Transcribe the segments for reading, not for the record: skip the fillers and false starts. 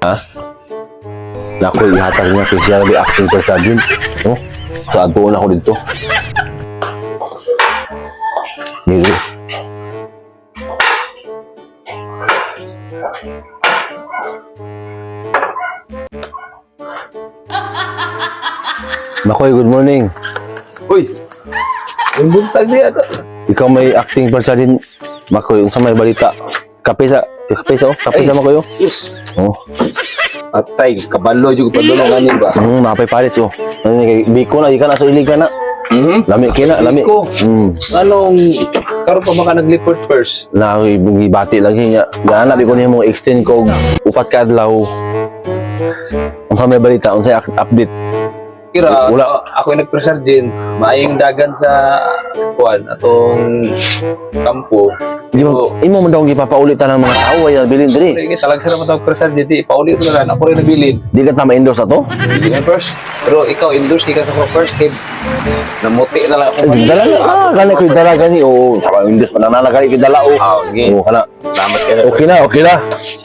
Ha? Naku, ihatag niya kay siya lagi acting per sergeant. Oh, saan tuon ako dito? Dito. Makoy, good morning. Uy! Yung buntag niya ito. Ikaw may acting per sergeant. Makoy, unsa may balita? Kape sa Makoy. Yes. Oh. Atay, kabalo juga padulong ganin ba? Mapay palit oh. Ano ni kay Biko na ikan sa ilig ka na. Lami kina, lami. Ko. Anong karon pa maka nag-report first? Na bugi bati lagi niya. Gana bi ko nimo extend ko upat ka adlaw. Unsa may balita, unsa update? Kira, Wala. ako yung nag-presergin, maayong dagan sa kuan atong kampo. Imo man daw gipapaulit ta ng mga tao ay bilin diri. Sige, talag sa naman tawag presergin, di paulit na lang, ako rin nabilin. Di ka ta ma-endorse ato? Hindi nga first. Pero ikaw, endorse ka sa first kid. Namuti na lang ako. Dala gani ko dala gani o sa endorse pa na gani ko dala o. Okay. O kana. Salamat ka na. Okay na, okay na.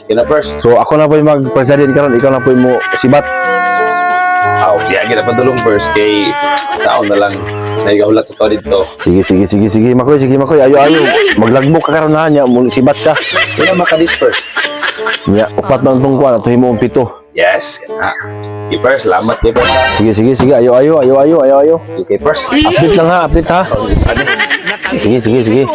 Okay na first. So ako na po yung mag-president karon, ikaw na po yung mo sibat. Di agad na padulong first kay taon na lang naigahulat ko dito. Sige Makoy, ayo. Maglagbok ka karon na nya, mo sibat ka. Kaya maka-disperse. Nya upat man tong kuan, ato himo 7. Yes. Okay, first, salamat kay first. Sige, ayo. Okay, first. Update lang ha, update ha. Sige.